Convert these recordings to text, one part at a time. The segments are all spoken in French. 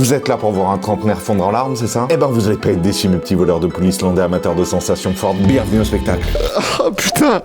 Vous êtes là pour voir un trentenaire fondre en larmes, c'est ça? Eh ben vous allez pas être déçus, mes petits voleurs de police landais amateurs de sensations fortes. Bienvenue au spectacle. Ah putain,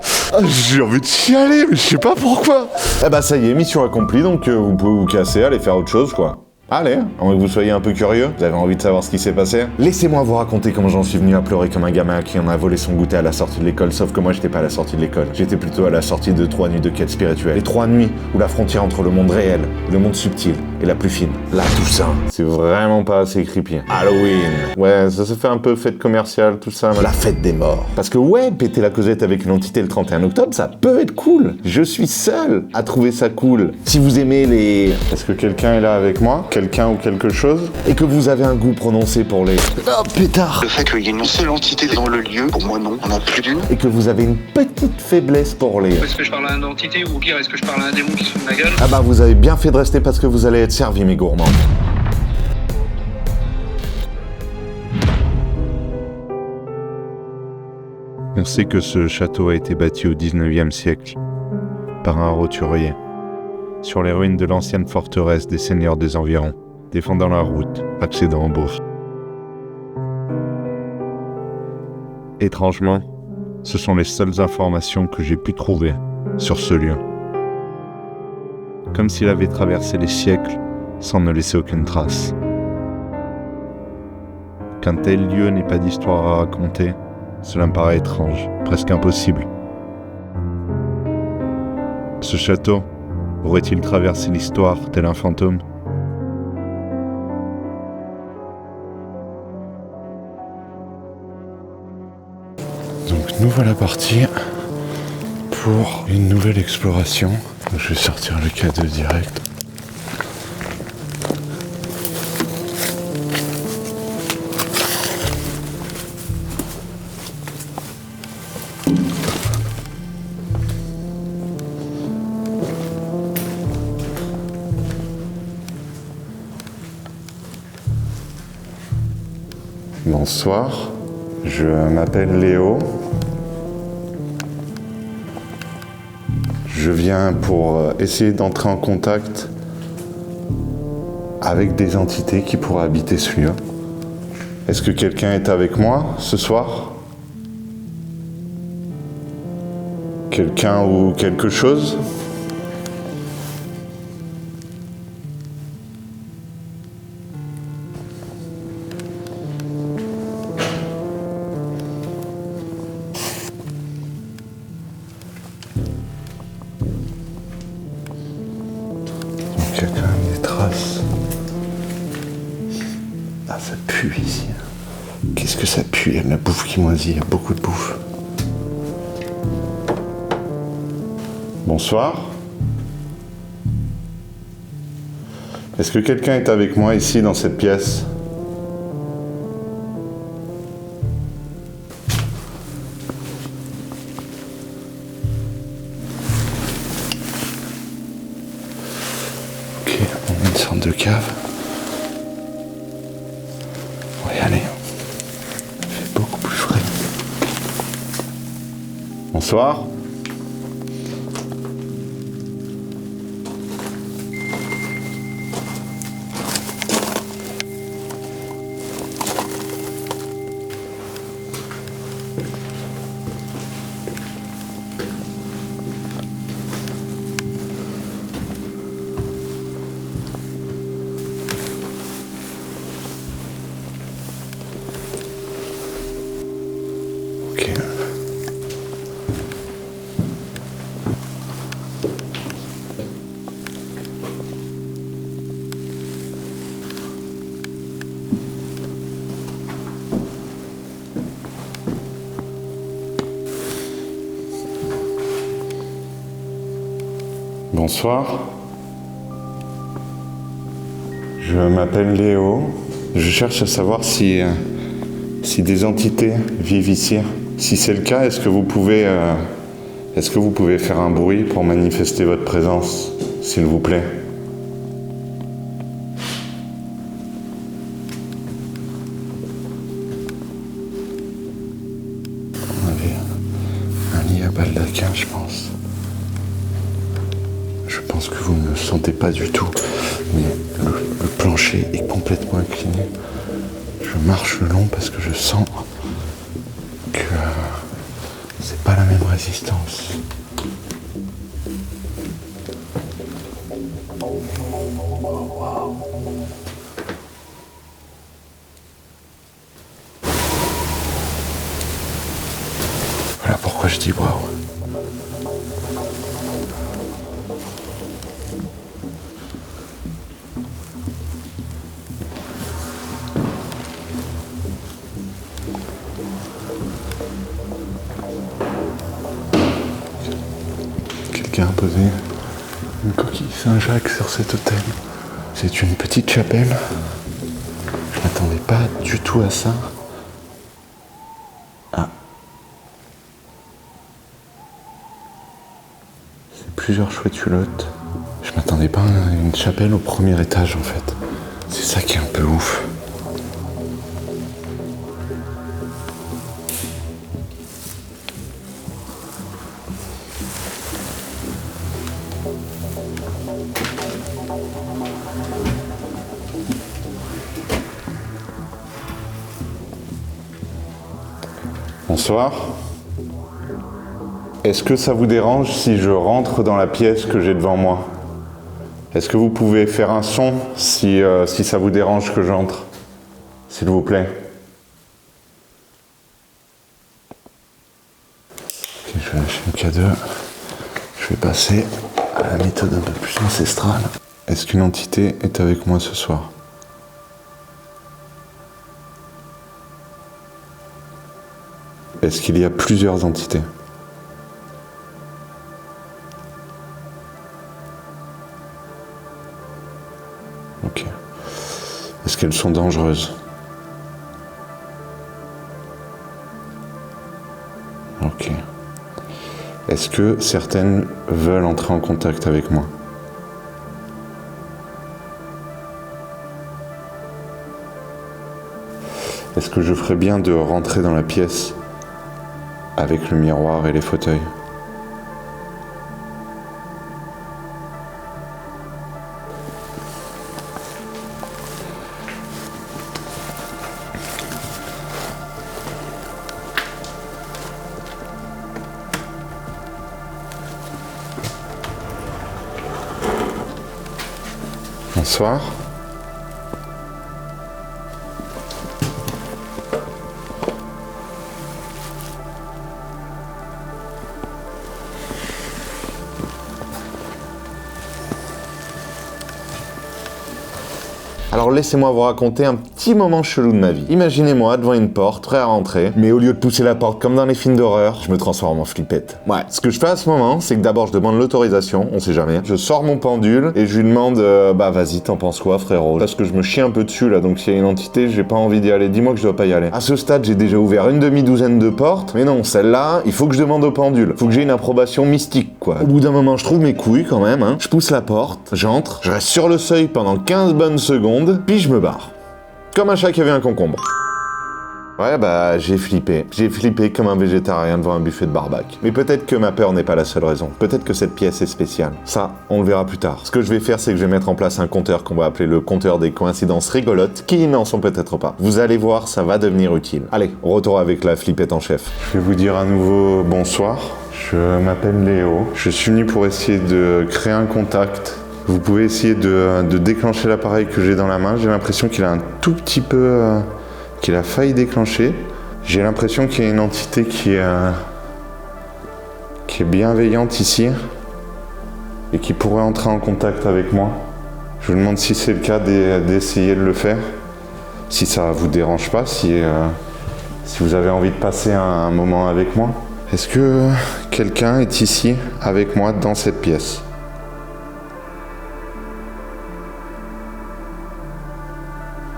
j'ai envie de chialer, mais je sais pas pourquoi. Eh ben ça y est, mission accomplie, donc vous pouvez vous casser, aller faire autre chose, quoi. Allez, à moins que vous soyez un peu curieux, vous avez envie de savoir ce qui s'est passé. Laissez-moi vous raconter comment j'en suis venu à pleurer comme un gamin à qui on a volé son goûter à la sortie de l'école, sauf que moi j'étais pas à la sortie de l'école. J'étais plutôt à la sortie de 3 nuits de quête spirituelle. Les 3 nuits où la frontière entre le monde réel, le monde subtil et la plus fine, la Toussaint. C'est vraiment pas assez creepy. Halloween. Ouais, ça se fait un peu fête commerciale, tout ça. La fête des morts. Parce que ouais, péter la causette avec une entité le 31 octobre, ça peut être cool. Je suis seul à trouver ça cool. Si vous aimez les... Est-ce que quelqu'un est là avec moi? Quelqu'un ou quelque chose? Et que vous avez un goût prononcé pour les... Oh pétard! Le fait qu'il y ait une seule entité dans le lieu, pour moi non, on a plus d'une. Et que vous avez une petite faiblesse pour les... Est-ce que je parle à une entité ou au pire est-ce que je parle à un démon qui se fout de ma gueule? Ah bah vous avez bien fait de rester parce que vous allez être servis, mes gourmands. On sait que ce château a été bâti au 19e siècle par un roturier, sur les ruines de l'ancienne forteresse des seigneurs des environs, défendant la route, accédant au bourg. Étrangement, ce sont les seules informations que j'ai pu trouver sur ce lieu. Comme s'il avait traversé les siècles sans ne laisser aucune trace. Qu'un tel lieu n'ait pas d'histoire à raconter, cela me paraît étrange, presque impossible. Ce château aurait-il traversé l'histoire tel un fantôme? Donc nous voilà partis pour une nouvelle exploration. Je vais sortir le K2 direct. Bonsoir, je m'appelle Léo. Je viens pour essayer d'entrer en contact avec des entités qui pourraient habiter ce lieu. Est-ce que quelqu'un est avec moi ce soir? Quelqu'un ou quelque chose? Il y a quand même des traces. Ah, ça pue ici. Qu'est-ce que ça pue? Il y a de la bouffe qui moisit, il y a beaucoup de bouffe. Bonsoir. Est-ce que quelqu'un est avec moi ici dans cette pièce? Ok, on a une sorte de cave. On va y aller. Il fait beaucoup plus frais. Bonsoir. Ok. Bonsoir. Je m'appelle Léo. Je cherche à savoir si des entités vivent ici. Si c'est le cas, est-ce que vous pouvez faire un bruit pour manifester votre présence, s'il vous plaît? On avait un lit à baldaquin, je pense. Je pense que vous ne le sentez pas du tout, mais le plancher est complètement incliné. Je marche le long parce que je sens que c'est pas la même résistance. Voilà pourquoi je dis waouh. Quelqu'un a posé une coquille Saint-Jacques sur cet hôtel. C'est une petite chapelle. Je m'attendais pas du tout à ça. Ah. C'est plusieurs chouettes culottes. Je m'attendais pas à une chapelle au premier étage en fait. C'est ça qui est un peu ouf. Bonsoir. Est-ce que ça vous dérange si je rentre dans la pièce que j'ai devant moi? Est-ce que vous pouvez faire un son si ça vous dérange que j'entre? S'il vous plaît. Ok, je vais lâcher le K2. Je vais passer à la méthode un peu plus ancestrale. Est-ce qu'une entité est avec moi ce soir? Est-ce qu'il y a plusieurs entités? Ok. Est-ce qu'elles sont dangereuses? Ok. Est-ce que certaines veulent entrer en contact avec moi? Est-ce que je ferais bien de rentrer dans la pièce avec le miroir et les fauteuils? Bonsoir. Alors laissez-moi vous raconter un petit moment chelou de ma vie. Imaginez-moi devant une porte, prêt à rentrer, mais au lieu de pousser la porte comme dans les films d'horreur, je me transforme en flippette. Ouais, ce que je fais à ce moment, c'est que d'abord je demande l'autorisation, on sait jamais. Je sors mon pendule et je lui demande bah vas-y, t'en penses quoi frérot? Parce que je me chie un peu dessus là, donc s'il y a une entité, j'ai pas envie d'y aller, dis-moi que je dois pas y aller. À ce stade, j'ai déjà ouvert une demi-douzaine de portes, mais non, celle-là, il faut que je demande au pendule. Faut que j'ai une approbation mystique quoi. Au bout d'un moment, je trouve mes couilles quand même, hein. Je pousse la porte, j'entre, je reste sur le seuil pendant 15 bonnes secondes, puis je me barre. Comme un chat qui avait un concombre. Ouais bah j'ai flippé. J'ai flippé comme un végétarien devant un buffet de barbac. Mais peut-être que ma peur n'est pas la seule raison. Peut-être que cette pièce est spéciale. Ça, on le verra plus tard. Ce que je vais faire, c'est que je vais mettre en place un compteur qu'on va appeler le compteur des coïncidences rigolotes, qui n'en sont peut-être pas. Vous allez voir, ça va devenir utile. Allez, retour avec la flippette en chef. Je vais vous dire à nouveau bonsoir. Je m'appelle Léo. Je suis venu pour essayer de créer un contact. Vous pouvez essayer de déclencher l'appareil que j'ai dans la main. J'ai l'impression qu'il a un tout petit peu... qu'il a failli déclencher. J'ai l'impression qu'il y a une entité qui est bienveillante ici et qui pourrait entrer en contact avec moi. Je vous demande si c'est le cas d'essayer de le faire. Si ça vous dérange pas, si vous avez envie de passer un moment avec moi. Est-ce que quelqu'un est ici avec moi dans cette pièce ?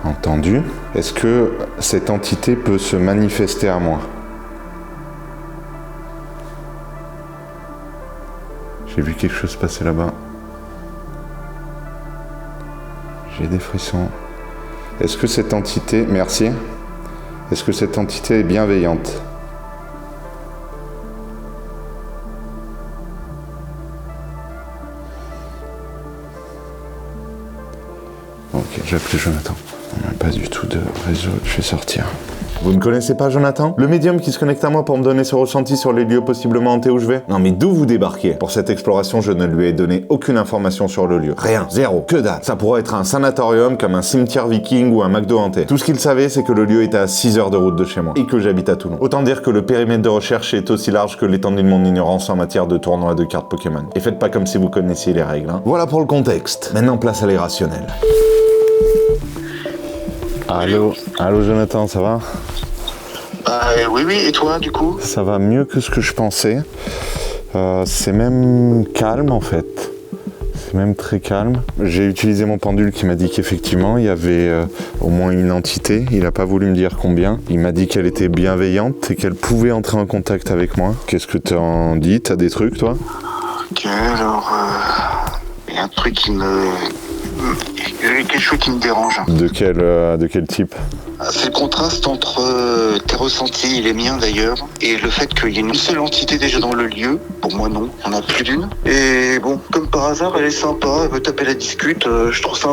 Entendu. Est-ce que cette entité peut se manifester à moi? J'ai vu quelque chose passer là-bas. J'ai des frissons. Est-ce que cette entité... Merci. Est-ce que cette entité est bienveillante? Ok. Ok, j'ai appelé Jonathan. On n'a pas du tout de réseau, je vais sortir. Vous ne connaissez pas Jonathan? Le médium qui se connecte à moi pour me donner ce ressenti sur les lieux possiblement hantés où je vais? Non mais d'où vous débarquez? Pour cette exploration, je ne lui ai donné aucune information sur le lieu. Rien, zéro, que dalle. Ça pourrait être un sanatorium comme un cimetière viking ou un McDo hanté. Tout ce qu'il savait, c'est que le lieu était à 6 heures de route de chez moi et que j'habite à Toulon. Autant dire que le périmètre de recherche est aussi large que l'étendue de mon ignorance en matière de tournois de cartes Pokémon. Et faites pas comme si vous connaissiez les règles, hein. Voilà pour le contexte. Maintenant, place à l'irrationnel. Allô Jonathan, ça va? Oui, et toi, du coup? Ça va mieux que ce que je pensais. C'est même calme en fait. C'est même très calme. J'ai utilisé mon pendule qui m'a dit qu'effectivement il y avait au moins une entité. Il n'a pas voulu me dire combien. Il m'a dit qu'elle était bienveillante et qu'elle pouvait entrer en contact avec moi. Qu'est-ce que t'en dis? T'as des trucs toi? Ok, alors... Il y a un truc qui me... quelque chose qui me dérange. De quel type? C'est le contraste entre tes ressentis et les miens d'ailleurs, et le fait qu'il y ait une seule entité déjà dans le lieu. Pour moi non, il n'y en a plus d'une. Et bon, comme par hasard, elle est sympa, elle veut taper la discute, je trouve ça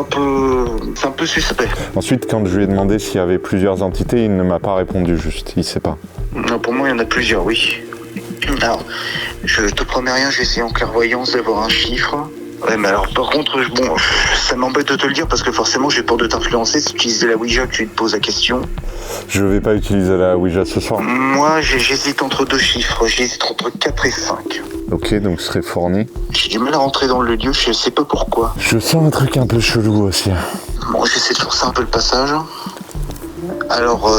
c'est un peu suspect. Ensuite, quand je lui ai demandé s'il y avait plusieurs entités, il ne m'a pas répondu juste, il sait pas. Non, pour moi il y en a plusieurs, oui. Alors, je te promets rien, j'ai essayé en clairvoyance d'avoir un chiffre. Ouais, mais alors par contre, bon, ça m'embête de te le dire parce que forcément j'ai peur de t'influencer si tu utilises la Ouija que tu te poses la question. Je vais pas utiliser la Ouija ce soir. Moi, j'hésite entre deux chiffres, j'hésite entre 4 et 5. Ok, donc ce serait fourni. J'ai du mal à rentrer dans le lieu, je sais pas pourquoi. Je sens un truc un peu chelou aussi. Bon, j'essaie de forcer un peu le passage. Alors,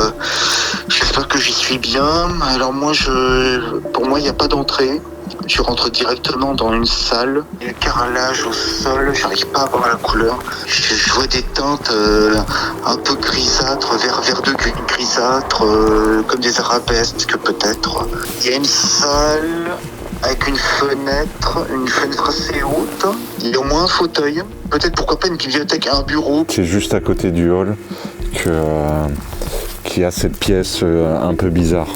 j'espère que j'y suis bien. Alors moi, pour moi, il n'y a pas d'entrée. Je rentre directement dans une salle. Il y a un carrelage au sol, j'arrive pas à voir la couleur. Je vois des teintes un peu grisâtres, vert de grisâtre, comme des arabesques peut-être. Il y a une salle avec une fenêtre assez haute. Il y a au moins un fauteuil. Peut-être pourquoi pas une bibliothèque, un bureau. C'est juste à côté du hall qu'il y a cette pièce un peu bizarre.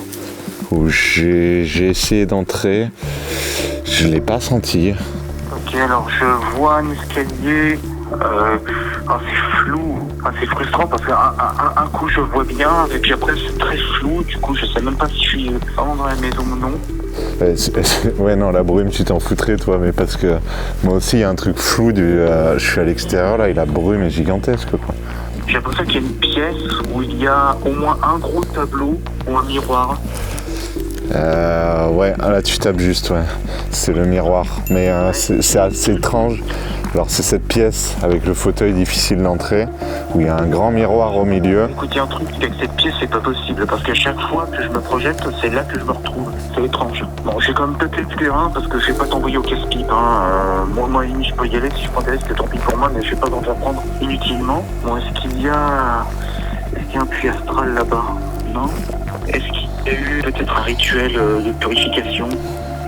Où j'ai essayé d'entrer, je l'ai pas senti. Ok, alors je vois un escalier assez flou, assez frustrant parce qu'un coup je vois bien et puis après c'est très flou, du coup je sais même pas si je suis vraiment dans la maison ou non. Ouais non, la brume tu t'en foutrais toi, mais parce que moi aussi il y a un truc flou, je suis à l'extérieur là et la brume est gigantesque quoi. J'ai l'impression qu'il y a une pièce où il y a au moins un gros tableau ou un miroir. Ouais, là tu tapes juste, ouais. C'est le miroir. Mais c'est assez étrange. Alors c'est cette pièce avec le fauteuil difficile d'entrée, où il y a un grand miroir au milieu. Écoute, il y a un truc avec cette pièce, c'est pas possible, parce qu'à chaque fois que je me projette, c'est là que je me retrouve. C'est étrange. Bon, j'ai quand même tâté le terrain, parce que je vais pas t'envoyer au casse-pipe, hein. Moi, je peux y aller, si je prends des risques, tant pis pour moi, mais je vais pas t'en faire prendre inutilement. Bon, est-ce qu'il y a un puits astral là-bas? Non? Est-ce qu'il y a eu peut-être un rituel de purification?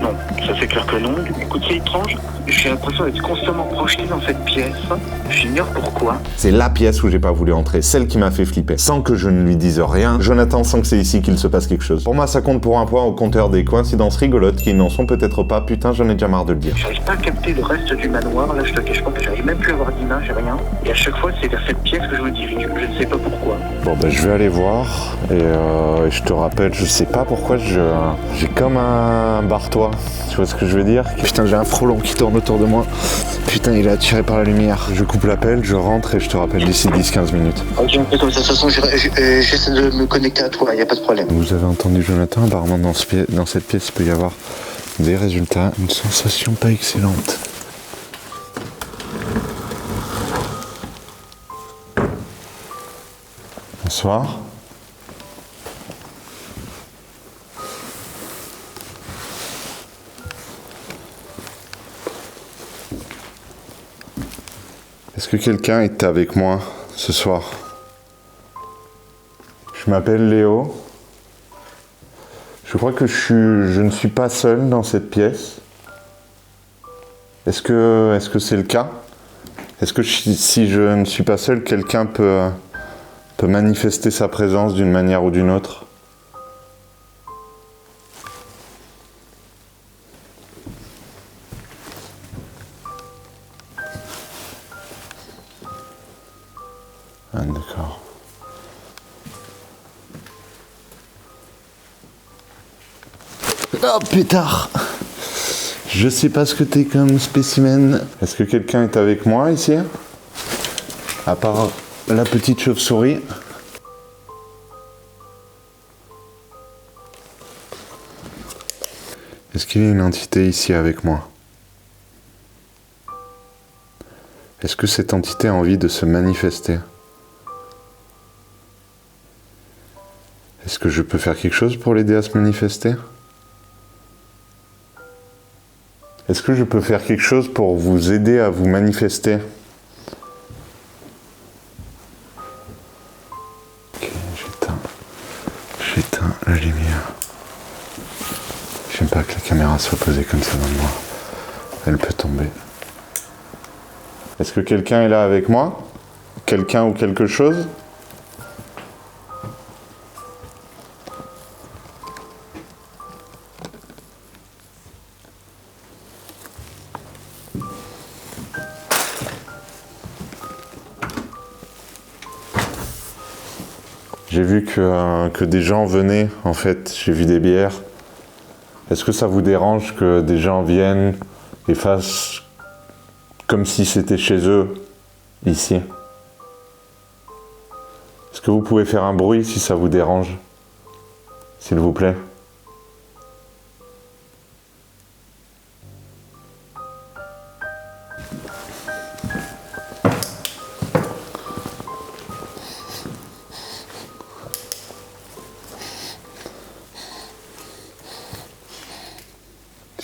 Non, ça c'est clair que non. Écoute, c'est étrange. J'ai l'impression d'être constamment projeté dans cette pièce. J'ignore pourquoi. C'est la pièce où j'ai pas voulu entrer, celle qui m'a fait flipper. Sans que je ne lui dise rien, Jonathan sent que c'est ici qu'il se passe quelque chose. Pour moi, ça compte pour un point au compteur des coïncidences rigolotes qui n'en sont peut-être pas. Putain, j'en ai déjà marre de le dire. J'arrive pas à capter le reste du manoir. Là, je te cache pas que j'arrive même plus à avoir d'image, rien. Et à chaque fois, c'est vers cette pièce que je me dirige. Je ne sais pas pourquoi. Bon ben je vais aller voir et je te rappelle, je sais pas pourquoi j'ai comme un barre-toi. Tu vois ce que je veux dire? Putain, j'ai un frelon qui tourne autour de moi. Putain, il est attiré par la lumière. Je coupe l'appel, je rentre et je te rappelle d'ici 10-15 minutes. Ok, on fait comme ça. De toute façon, j'essaie de me connecter à toi, y a pas de problème. Vous avez entendu Jonathan? Apparemment dans cette pièce, il peut y avoir des résultats, une sensation pas excellente. Bonsoir. Est-ce que quelqu'un est avec moi ce soir? Je m'appelle Léo. Je crois que je ne suis pas seul dans cette pièce. Est-ce que c'est le cas? Est-ce que si je ne suis pas seul, quelqu'un peut manifester sa présence d'une manière ou d'une autre? Oh pétard. Je sais pas ce que t'es comme spécimen. Est-ce que quelqu'un est avec moi ici? À part la petite chauve-souris. Est-ce qu'il y a une entité ici avec moi? Est-ce que cette entité a envie de se manifester? Est-ce que je peux faire quelque chose pour l'aider à se manifester? Est-ce que je peux faire quelque chose pour vous aider à vous manifester? Ok, j'éteins la lumière. J'aime pas que la caméra soit posée comme ça dans moi. Elle peut tomber. Est-ce que quelqu'un est là avec moi? Quelqu'un ou quelque chose? J'ai vu que des gens venaient, en fait, j'ai vu des bières. Est-ce que ça vous dérange que des gens viennent et fassent comme si c'était chez eux, ici? Est-ce que vous pouvez faire un bruit si ça vous dérange, s'il vous plaît?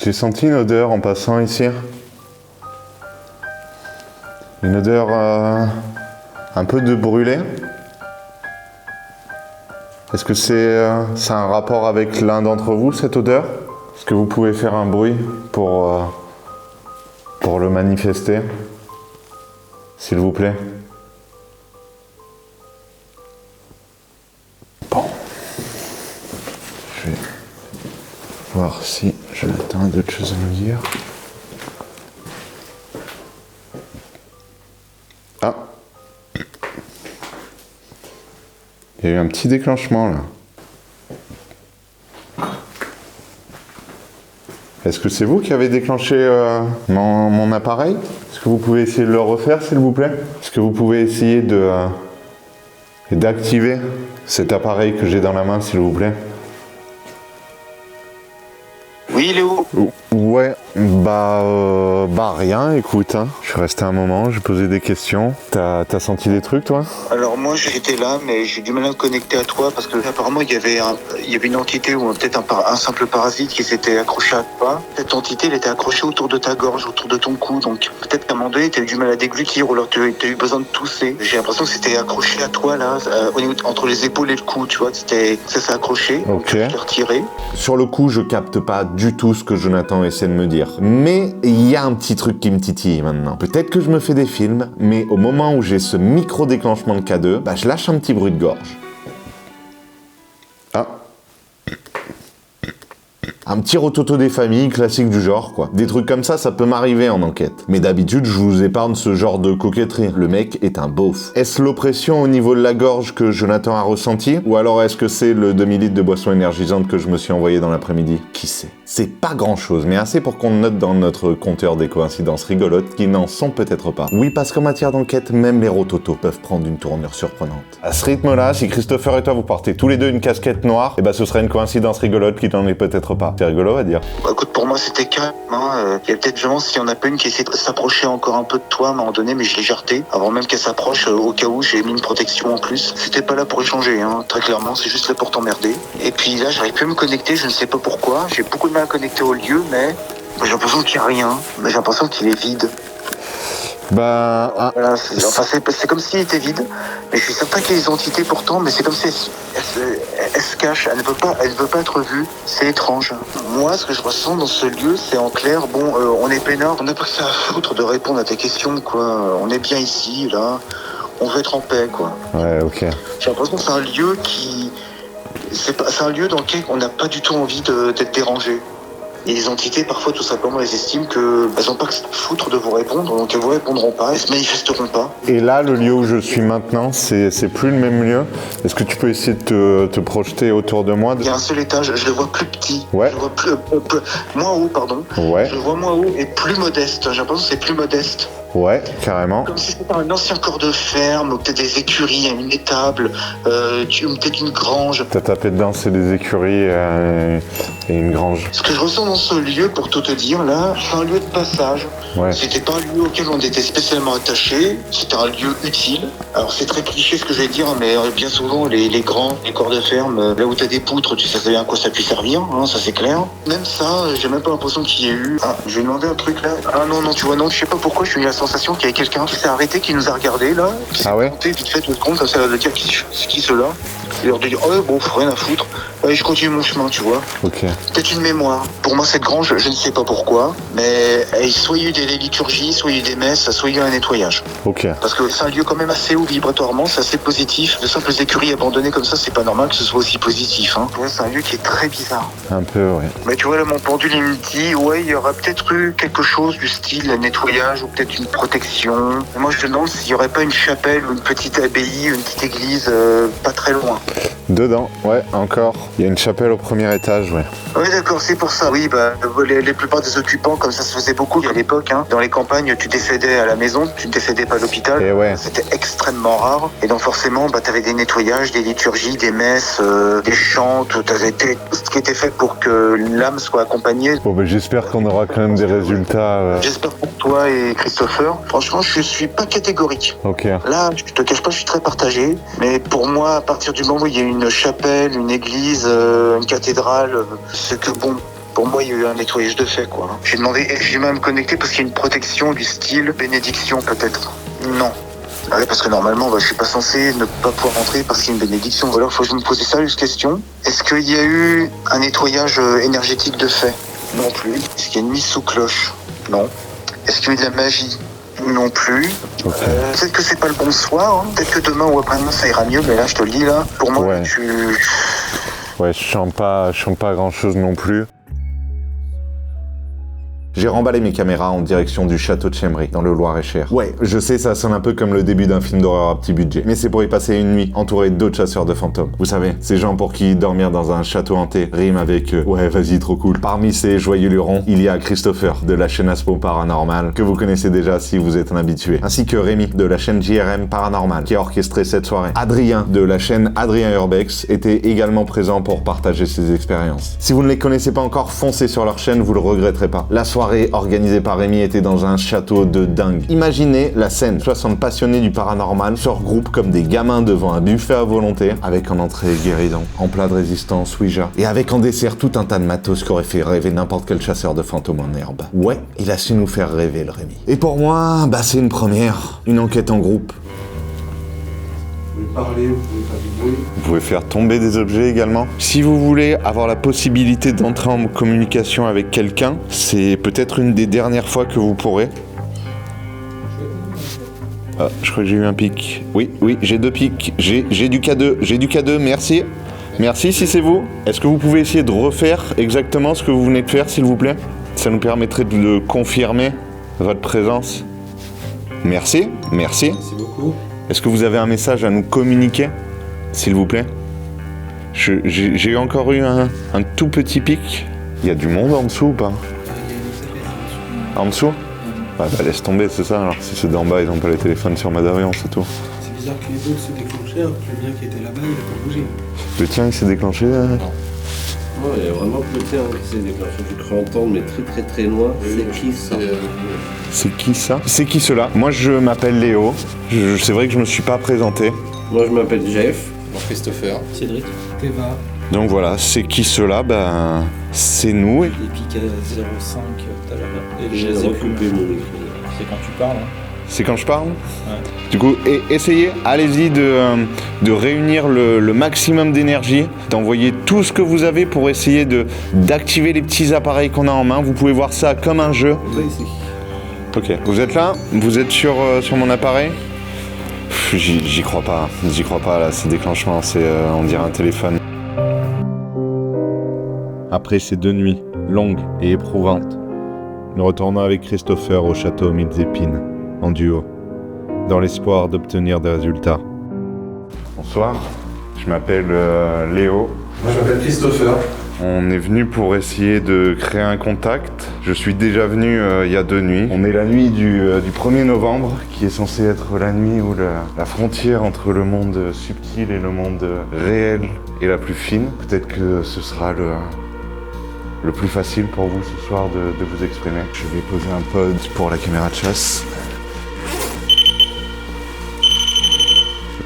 J'ai senti une odeur en passant ici. Une odeur un peu de brûlé. Est-ce que ça a un rapport avec l'un d'entre vous, cette odeur? Est-ce que vous pouvez faire un bruit pour le manifester, s'il vous plaît? Bon. Je vais voir si Jonathan a d'autres choses à nous dire. Ah. Il y a eu un petit déclenchement là. Est-ce que c'est vous qui avez déclenché mon appareil? Est-ce que vous pouvez essayer de le refaire, s'il vous plaît? Est-ce que vous pouvez essayer d'activer cet appareil que j'ai dans la main, s'il vous plaît? Oui, Léo. Ouais, rien, écoute, hein. Je suis resté un moment, j'ai posé des questions. T'as senti des trucs, toi? Alors moi j'étais là, mais j'ai du mal à me connecter à toi parce que apparemment il y avait une entité ou peut-être un simple parasite qui s'était accroché à toi. Cette entité elle était accrochée autour de ta gorge, autour de ton cou, donc peut-être qu'à un moment donné t'as eu du mal à déglutir ou alors t'as eu besoin de tousser. J'ai l'impression que c'était accroché à toi là, au niveau entre les épaules et le cou, tu vois, ça s'est accroché. Ok. Je l'ai retiré. Sur le coup, je capte pas du tout ce que Jonathan essaie de me dire. Mais il y a un petit truc qui me titille maintenant. Peut-être que je me fais des films, mais au moment où j'ai ce micro-déclenchement de K2, je lâche un petit bruit de gorge. Ah. Un petit rototo des familles, classique du genre, quoi. Des trucs comme ça peut m'arriver en enquête. Mais d'habitude, je vous épargne ce genre de coquetterie. Le mec est un beauf. Est-ce l'oppression au niveau de la gorge que Jonathan a ressenti? Ou alors est-ce que c'est le demi-litre de boisson énergisante que je me suis envoyé dans l'après-midi? Qui sait? C'est pas grand-chose, mais assez pour qu'on note dans notre compteur des coïncidences rigolotes qui n'en sont peut-être pas. Oui, parce qu'en matière d'enquête, même les rototos peuvent prendre une tournure surprenante. À ce rythme-là, si Christopher et toi vous portez tous les deux une casquette noire, ce serait une coïncidence rigolote qui n'en est peut-être pas. C'est rigolo à dire. Bah, écoute, pour moi c'était calme. Hein. Il y a peut-être vraiment s'il y en a pas une qui essaie de s'approcher encore un peu de toi à un moment donné, mais je l'ai jarté. Avant même qu'elle s'approche, au cas où j'ai mis une protection en plus. C'était pas là pour échanger, hein. Très clairement, c'est juste là pour t'emmerder. Et puis là, j'arrive plus à me connecter, je ne sais pas pourquoi. J'ai beaucoup de mal à connecter au lieu, mais j'ai l'impression qu'il n'y a rien. Mais j'ai l'impression qu'il est vide. Voilà, c'est comme s'il était vide, mais je suis certain qu'il y a des entités pourtant, mais c'est comme si elle se cache, elle ne veut pas être vue, c'est étrange. Moi, ce que je ressens dans ce lieu, c'est en clair, on est peinard, on n'a pas que ça à foutre de répondre à tes questions, quoi. On est bien ici, là, on veut être en paix, quoi. Ouais, ok. J'ai l'impression que c'est un lieu c'est un lieu dans lequel on n'a pas du tout envie d'être dérangé. Et les entités, parfois, tout simplement, elles estiment qu'elles n'ont pas que ça à foutre de vous répondre, donc elles vous répondront pas, elles se manifesteront pas. Et là, le lieu où je suis maintenant, c'est plus le même lieu. Est-ce que tu peux essayer de te projeter autour de moi? Il y a un seul étage, je le vois plus petit. Ouais. Je le vois moins haut, pardon. Ouais. Je le vois moins haut et plus modeste. J'ai l'impression que c'est plus modeste. Ouais, carrément. Comme si c'était un ancien corps de ferme, ou peut-être des écuries, une étable, ou peut-être une grange. T'as tapé dedans, c'est des écuries et une grange. Ce que je ressens dans ce lieu, pour tout te dire, là, c'est un lieu de passage. Ouais. C'était pas un lieu auquel on était spécialement attaché, c'était un lieu utile. Alors c'est très cliché ce que je vais dire, mais bien souvent les corps de ferme, là où t'as des poutres, tu sais bien à quoi ça peut servir, hein, ça c'est clair. Même ça, j'ai même pas l'impression qu'il y ait eu... Ah, j'ai demandé un truc là. Ah non, tu vois, non, je sais pas pourquoi, j'ai eu la sensation qu'il y avait quelqu'un qui s'est arrêté, qui nous a regardé là. Qui s'est monté vite fait 2 secondes, comme ça, de dire c'est qui ceux-là. Et leur de dire, oh bon, faut rien à foutre. Allez, je continue mon chemin, tu vois. Ok. Peut-être une mémoire. Pour moi, cette grange, je ne sais pas pourquoi, mais soit il y a eu des liturgies, soit il y a eu des messes, soit il y a eu un nettoyage. Ok. Parce que c'est un lieu quand même assez haut vibratoirement, c'est assez positif. De simples écuries abandonnées comme ça, c'est pas normal que ce soit aussi positif. Hein. Ouais, c'est un lieu qui est très bizarre. Un peu, ouais. Mais tu vois, là, mon pendule, il me dit, ouais, il y aura peut-être eu quelque chose du style nettoyage ou peut-être une protection. Et moi, je me demande s'il y aurait pas une chapelle ou une petite abbaye, une petite église pas très loin. Dedans, ouais, encore. Il y a une chapelle au premier étage, ouais. Oui, d'accord, c'est pour ça. Oui, bah, les plupart des occupants, comme ça se faisait beaucoup à l'époque, hein. Dans les campagnes, tu décédais à la maison, tu ne décédais pas à l'hôpital. Et ouais. C'était extrêmement rare. Et donc forcément, bah, t'avais des nettoyages, des liturgies, des messes, des chants, t'avais tout ce qui était fait pour que l'âme soit accompagnée. Bon, bah, j'espère qu'on aura quand même des résultats. J'espère pour toi et Christopher. Franchement, je suis pas catégorique. Ok. Là, je te cache pas, je suis très partagé. Mais pour moi, à partir du moment où il y a une chapelle, une église, une cathédrale, c'est que bon, pour moi, il y a eu un nettoyage de fait, quoi. J'ai demandé, et j'ai même connecté parce qu'il y a une protection du style bénédiction, peut-être. Non. Ouais, parce que normalement, je suis pas censé ne pas pouvoir rentrer parce qu'il y a une bénédiction. Alors, faut que je me pose une sérieuse question. Est-ce qu'il y a eu un nettoyage énergétique de fait? Non plus. Est-ce qu'il y a une mise sous cloche? Non. Est-ce qu'il y a eu de la magie? Non plus. Okay. Peut-être que c'est pas le bon soir, hein. Peut-être que demain ou après-demain ça ira mieux, mais là je te le dis là, pour moi ouais. Ouais, je chante pas grand chose non plus. J'ai remballé mes caméras en direction du château de Chemry, dans le Loir-et-Cher. Ouais, je sais, ça sonne un peu comme le début d'un film d'horreur à petit budget, mais c'est pour y passer une nuit, entouré d'autres chasseurs de fantômes. Vous savez, ces gens pour qui dormir dans un château hanté rime avec ouais, vas-y, trop cool. Parmi ces joyeux lurons, il y a Christopher, de la chaîne Aspo Paranormal, que vous connaissez déjà si vous êtes un habitué, ainsi que Rémi, de la chaîne JRM Paranormal, qui a orchestré cette soirée. Adrien, de la chaîne Adrien Urbex, était également présent pour partager ses expériences. Si vous ne les connaissez pas encore, foncez sur leur chaîne, vous le regretterez pas. La soirée organisée par Rémi était dans un château de dingue. Imaginez la scène, 60 passionnés du paranormal se regroupent comme des gamins devant un buffet à volonté, avec en entrée guéridon, en plat de résistance Ouija, et avec en dessert tout un tas de matos qui aurait fait rêver n'importe quel chasseur de fantômes en herbe. Ouais, il a su nous faire rêver le Rémi. Et pour moi, c'est une première, une enquête en groupe. Vous pouvez parler, vous pouvez faire du bruit. Vous pouvez faire tomber des objets également. Si vous voulez avoir la possibilité d'entrer en communication avec quelqu'un, c'est peut-être une des dernières fois que vous pourrez. Ah, je crois que j'ai eu un pic. Oui, j'ai 2 pics. J'ai du K2, merci. Merci si c'est vous. Est-ce que vous pouvez essayer de refaire exactement ce que vous venez de faire, s'il vous plaît? Ça nous permettrait de confirmer votre présence. Merci. Merci beaucoup. Est-ce que vous avez un message à nous communiquer, s'il vous plaît? J'ai encore eu un tout petit pic. Il y a du monde en dessous ou pas? En dessous? Bah laisse tomber, c'est ça. Alors si c'est d'en bas, ils n'ont pas les téléphones sur Madarion, c'est tout. C'est bizarre que les autres se déclenchaient, alors que le mien qui était là-bas, il n'a pas bougé. Le tien, il s'est déclenché là? Non, il y a vraiment que le tien qui s'est déclenché. Je crois entendre, mais très très loin. C'est qui ça? C'est qui ça? C'est qui cela? Moi, je m'appelle Léo. C'est vrai que je me suis pas présenté. Moi, je m'appelle Jeff. Moi, Christopher. Cédric. Teva. Donc voilà, c'est qui cela? C'est nous. Les pics à 0,5 tout à l'heure. Et J'ai les recoupé mon écrit. C'est quand tu parles. Hein. C'est quand je parle? Ouais. Du coup, essayez, allez-y de réunir le maximum d'énergie, d'envoyer tout ce que vous avez pour essayer d'activer les petits appareils qu'on a en main. Vous pouvez voir ça comme un jeu. Là, ici. Ok, vous êtes là? Vous êtes sur mon appareil? J'y crois pas là, ces déclenchements, on dirait un téléphone. Après ces 2 nuits longue et éprouvante. Nous retournons avec Christopher au château Mille Épines, en duo, dans l'espoir d'obtenir des résultats. Bonsoir, je m'appelle Léo. Moi je m'appelle Christopher. On est venu pour essayer de créer un contact. Je suis déjà venu il y a 2 nuits. On est la nuit du 1er novembre, qui est censée être la nuit où la frontière entre le monde subtil et le monde réel est la plus fine. Peut-être que ce sera le plus facile pour vous ce soir de vous exprimer. Je vais poser un pod pour la caméra de chasse.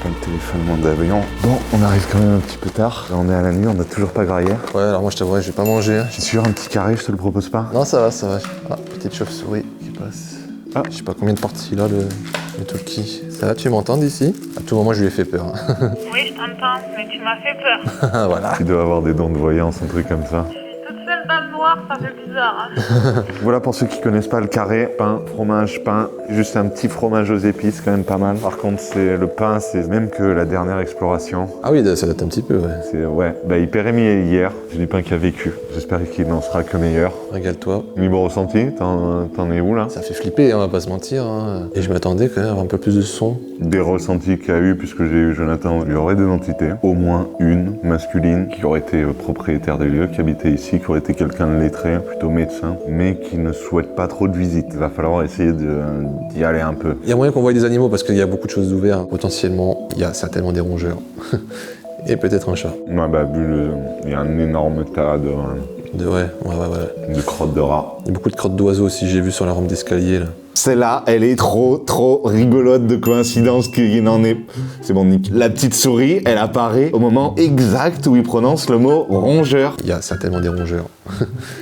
Pas le téléphone d'avion. Bon, on arrive quand même un petit peu tard. Là, on est à la nuit, on n'a toujours pas graillé. Ouais, alors moi je t'avouerai, j'ai pas mangé. Hein. C'est sûr, un petit carré, je te le propose pas. Non, ça va, ça va. Ah, petite chauve-souris qui passe. Ah. Je sais pas combien de portes il a, le Tulki. Ça va, tu m'entends d'ici? À tout moment, je lui ai fait peur. Hein. Oui, je t'entends, mais tu m'as fait peur. Voilà. Tu dois avoir des dons de voyance, un truc comme ça. Je suis toute seule dans le noir, ça fait bizarre. Hein. Voilà pour ceux qui connaissent pas le carré. Pain, fromage, pain. Juste un petit fromage aux épices, quand même pas mal. Par contre, le pain, c'est même que la dernière exploration. Ah oui, ça date un petit peu, ouais. Ouais, bah il pérémiait hier. J'ai du pain qui a vécu. J'espère qu'il n'en sera que meilleur. Régale-toi. Libre ressenti, t'en es où là? Ça fait flipper, hein, on va pas se mentir. Hein. Et je m'attendais quand même à avoir un peu plus de son. Des ressentis qu'il y a eu, puisque j'ai eu Jonathan, il y aurait des entités, au moins une masculine, qui aurait été propriétaire des lieux, qui habitait ici, qui aurait été quelqu'un de lettré, plutôt médecin, mais qui ne souhaite pas trop de visites. Il va falloir essayer d'y aller un peu. Il y a moyen qu'on voie des animaux parce qu'il y a beaucoup de choses ouvertes. Potentiellement, il y a certainement des rongeurs. Et peut-être un chat. Ouais, bah, il y a un énorme tas de crottes de rats. Il y a beaucoup de crottes d'oiseaux aussi, j'ai vu sur la rampe d'escalier là. Celle-là, elle est trop rigolote de coïncidence qu'il n'en est. C'est bon, Nick. La petite souris, elle apparaît au moment exact où il prononce le mot rongeur. Il y a certainement des rongeurs.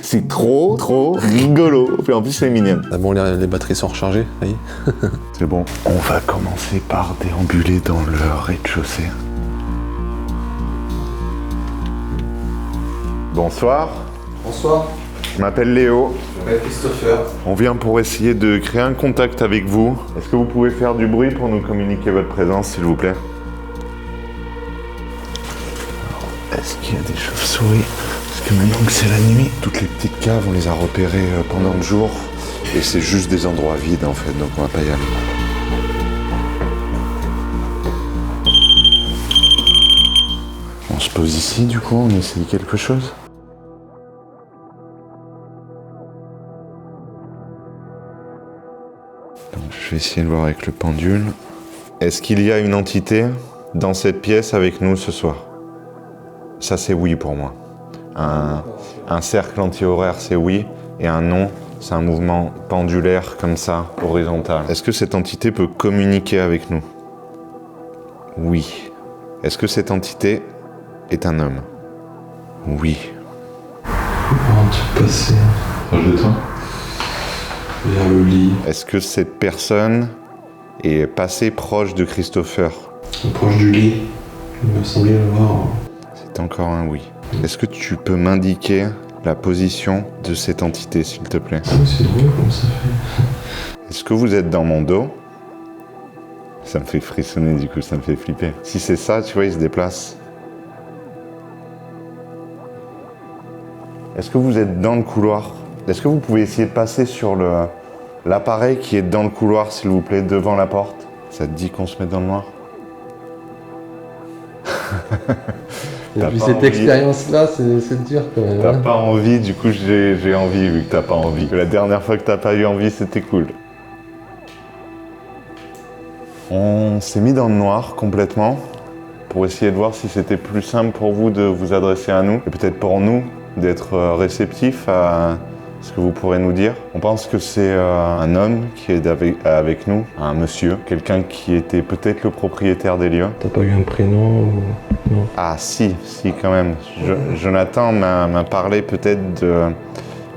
C'est trop rigolo. Puis en plus, c'est mignon. Ah bon, les batteries sont rechargées, ça y est. C'est bon. On va commencer par déambuler dans le rez-de-chaussée. Bonsoir. Bonsoir. Je m'appelle Léo. Je m'appelle Christopher. On vient pour essayer de créer un contact avec vous. Est-ce que vous pouvez faire du bruit pour nous communiquer votre présence, s'il vous plaît? Est-ce qu'il y a des chauves-souris? Parce que maintenant que c'est la nuit, toutes les petites caves, on les a repérées pendant le jour. Et c'est juste des endroits vides, en fait, donc on va pas y aller. On se pose ici, du coup, on essaye quelque chose? Donc, je vais essayer de voir avec le pendule. Est-ce qu'il y a une entité dans cette pièce avec nous ce soir? Ça, c'est oui pour moi. Un cercle anti-horaire, c'est oui. Et un non, c'est un mouvement pendulaire comme ça, horizontal. Est-ce que cette entité peut communiquer avec nous? Oui. Est-ce que cette entité est un homme? Oui. Comment tu passer? Proche de toi. Vers le lit. Est-ce que cette personne est passée proche de Christopher? Proche du lit. Il me semblait le voir. C'est encore un oui. Est-ce que tu peux m'indiquer la position de cette entité, s'il te plaît? Ah oui, c'est drôle comment ça fait. Est-ce que vous êtes dans mon dos? Ça me fait frissonner, du coup, ça me fait flipper. Si c'est ça, tu vois, il se déplace. Est-ce que vous êtes dans le couloir? Est-ce que vous pouvez essayer de passer sur l'appareil qui est dans le couloir, s'il vous plaît, devant la porte? Ça te dit qu'on se mette dans le noir? Et puis cette expérience-là, c'est dur quand même. T'as pas envie, du coup j'ai envie, vu que t'as pas envie. La dernière fois que t'as pas eu envie, c'était cool. On s'est mis dans le noir complètement pour essayer de voir si c'était plus simple pour vous de vous adresser à nous et peut-être pour nous d'être réceptifs à ce que vous pourrez nous dire. On pense que c'est un homme qui est avec nous, un monsieur, quelqu'un qui était peut-être le propriétaire des lieux. T'as pas eu un prénom ou... Non. Ah si quand même. Jonathan m'a parlé peut-être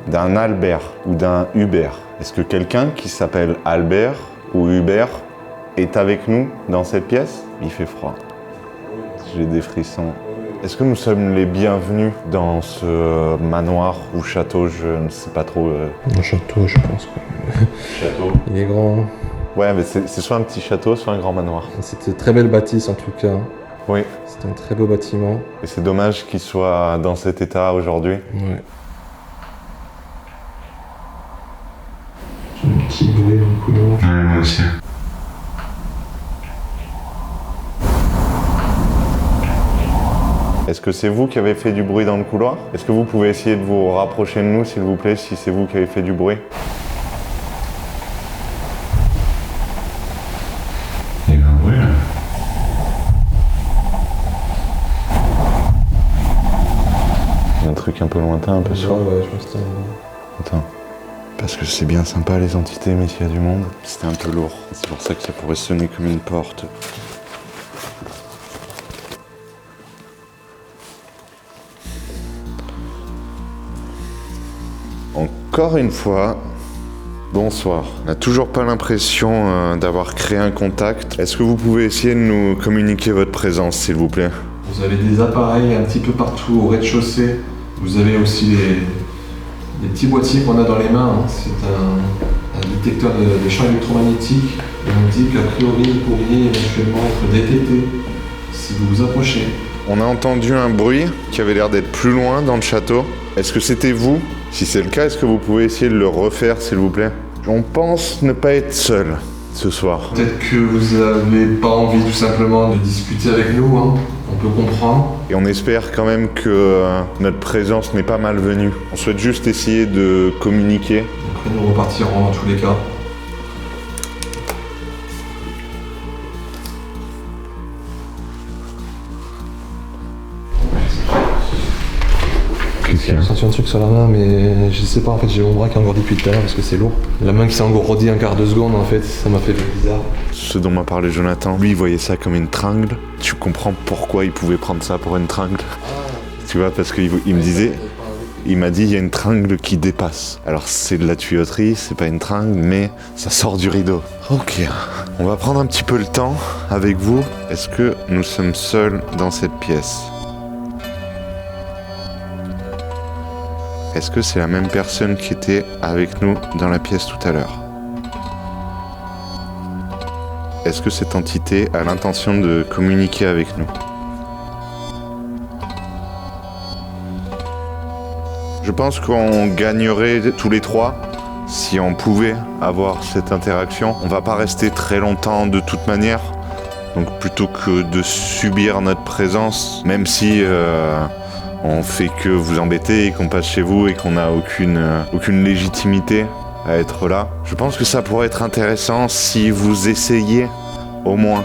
d'un Albert ou d'un Hubert. Est-ce que quelqu'un qui s'appelle Albert ou Hubert est avec nous dans cette pièce? Il fait froid. J'ai des frissons. Est-ce que nous sommes les bienvenus dans ce manoir ou château? Je ne sais pas trop. Un château, je pense. Château. Il est grand. Ouais, mais c'est soit un petit château, soit un grand manoir. C'était une très belle bâtisse en tout cas. Oui. C'était un très beau bâtiment. Et c'est dommage qu'il soit dans cet état aujourd'hui. Ouais. beaucoup. Ouais, moi aussi. Est-ce que c'est vous qui avez fait du bruit dans le couloir? Est-ce que vous pouvez essayer de vous rapprocher de nous, s'il vous plaît, si c'est vous qui avez fait du bruit? Il y a un bruit là. Un truc un peu lointain, un peu sourd. Ouais, je pense que c'est Attends. Parce que c'est bien sympa les entités, mais s'il y a du monde, c'était un peu lourd. C'est pour ça que ça pourrait sonner comme une porte. Encore une fois, bonsoir. On n'a toujours pas l'impression d'avoir créé un contact. Est-ce que vous pouvez essayer de nous communiquer votre présence, s'il vous plaît? Vous avez des appareils un petit peu partout au rez-de-chaussée. Vous avez aussi des petits boîtiers qu'on a dans les mains. Hein. C'est un détecteur de champs électromagnétiques. Et on dit qu'a priori, vous pourriez éventuellement être détecté si vous vous approchez. On a entendu un bruit qui avait l'air d'être plus loin dans le château. Est-ce que c'était vous? Si c'est le cas, est-ce que vous pouvez essayer de le refaire, s'il vous plaît? On pense ne pas être seul ce soir. Peut-être que vous n'avez pas envie tout simplement de discuter avec nous, hein. On peut comprendre. Et on espère quand même que notre présence n'est pas malvenue. On souhaite juste essayer de communiquer. Après nous repartirons dans tous les cas. J'ai senti un truc sur la main, mais je sais pas, en fait j'ai mon bras qui est engourdi depuis tout à l'heure parce que c'est lourd. La main qui s'est engourdie un quart de seconde en fait, ça m'a fait bizarre. Ce dont m'a parlé Jonathan, lui il voyait ça comme une tringle. Tu comprends pourquoi il pouvait prendre ça pour une tringle? Tu vois, parce qu'il me disait, il m'a dit il y a une tringle qui dépasse. Alors c'est de la tuyauterie, c'est pas une tringle, mais ça sort du rideau. Ok, on va prendre un petit peu le temps avec vous. Est-ce que nous sommes seuls dans cette pièce? Est-ce que c'est la même personne qui était avec nous dans la pièce tout à l'heure? Est-ce que cette entité a l'intention de communiquer avec nous? Je pense qu'on gagnerait tous les trois si on pouvait avoir cette interaction. On va pas rester très longtemps de toute manière. Donc plutôt que de subir notre présence, même si on fait que vous embêter et qu'on passe chez vous et qu'on n'a aucune légitimité à être là. Je pense que ça pourrait être intéressant si vous essayiez au moins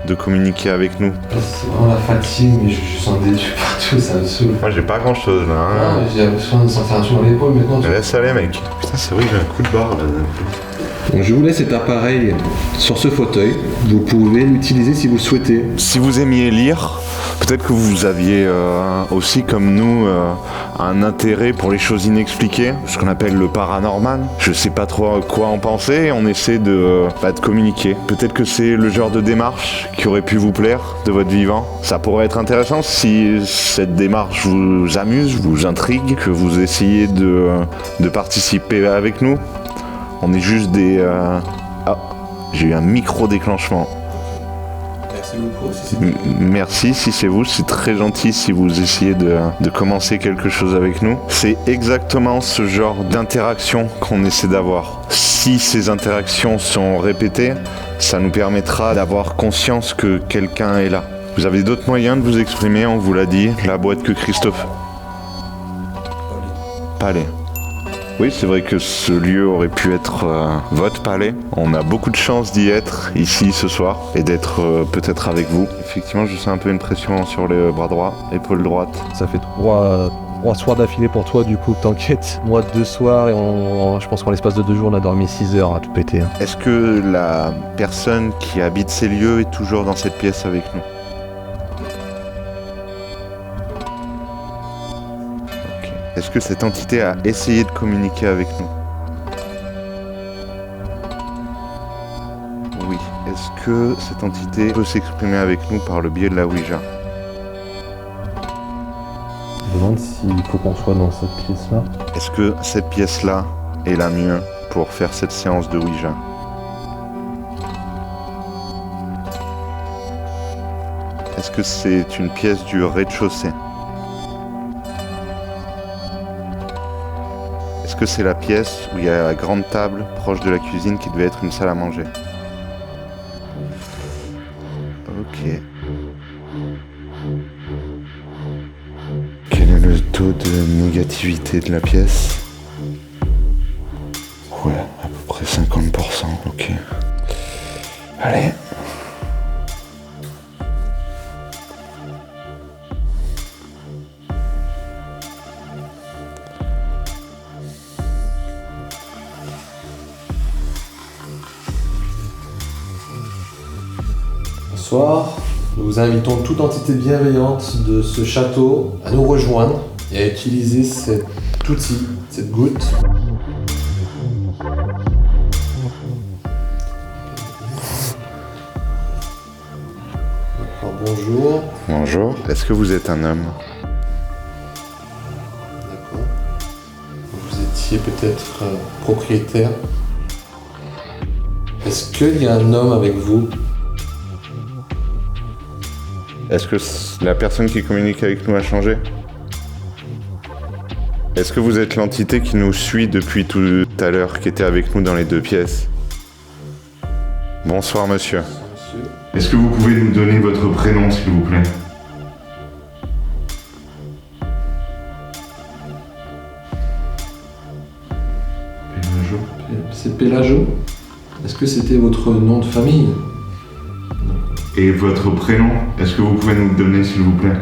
de communiquer avec nous. C'est vraiment la fatigue, mais je sens des trucs partout, ça me saoule. Moi j'ai pas grand chose là. Hein. J'ai l'impression de sentir un truc dans l'épaule maintenant. Laisse aller mec. Putain c'est vrai que j'ai un coup de barre là. Donc je vous laisse cet appareil sur ce fauteuil. Vous pouvez l'utiliser si vous le souhaitez. Si vous aimiez lire, peut-être que vous aviez aussi, comme nous, un intérêt pour les choses inexpliquées, ce qu'on appelle le paranormal. Je sais pas trop quoi en penser, on essaie de communiquer. Peut-être que c'est le genre de démarche qui aurait pu vous plaire de votre vivant. Ça pourrait être intéressant si cette démarche vous amuse, vous intrigue, que vous essayez de participer avec nous. On est juste des... Ah, j'ai eu un micro-déclenchement. Merci beaucoup. Merci si c'est vous, c'est très gentil si vous essayez de commencer quelque chose avec nous. C'est exactement ce genre d'interaction qu'on essaie d'avoir. Si ces interactions sont répétées, ça nous permettra d'avoir conscience que quelqu'un est là. Vous avez d'autres moyens de vous exprimer, on vous l'a dit, la boîte que Christophe... Palais. Oui, c'est vrai que ce lieu aurait pu être votre palais. On a beaucoup de chance d'y être ici ce soir et d'être peut-être avec vous. Effectivement, je sens un peu une pression sur le bras droit, épaule droite. Ça fait trois soirs d'affilée pour toi, du coup, t'inquiète. Moi, 2 soirs, et je pense qu'en l'espace de 2 jours, on a dormi 6 heures à tout péter. Hein. Est-ce que la personne qui habite ces lieux est toujours dans cette pièce avec nous? Est-ce que cette entité a essayé de communiquer avec nous? Oui. Est-ce que cette entité peut s'exprimer avec nous par le biais de la Ouija? Je me demande s'il faut qu'on soit dans cette pièce-là. Est-ce que cette pièce-là est la mieux pour faire cette séance de Ouija? Est-ce que c'est une pièce du rez-de-chaussée? Est-ce Est-ce que c'est la pièce où il y a la grande table proche de la cuisine qui devait être une salle à manger? Ok. Quel est le taux de négativité de la pièce? Ouais, à peu près 50%, ok. Allez. Bonsoir, nous vous invitons toute entité bienveillante de ce château à nous rejoindre et à utiliser cet outil, cette goutte. Alors, bonjour. Bonjour. Est-ce que vous êtes un homme? D'accord. Vous étiez peut-être propriétaire. Est-ce qu'il y a un homme avec vous? Est-ce que la personne qui communique avec nous a changé? Est-ce que vous êtes l'entité qui nous suit depuis tout à l'heure, qui était avec nous dans les deux pièces? Bonsoir, monsieur. Monsieur. Est-ce que vous pouvez nous donner votre prénom, s'il vous plaît? Pélago. C'est Pélago. Est-ce que c'était votre nom de famille? Et votre prénom, est-ce que vous pouvez nous le donner, s'il vous plaît?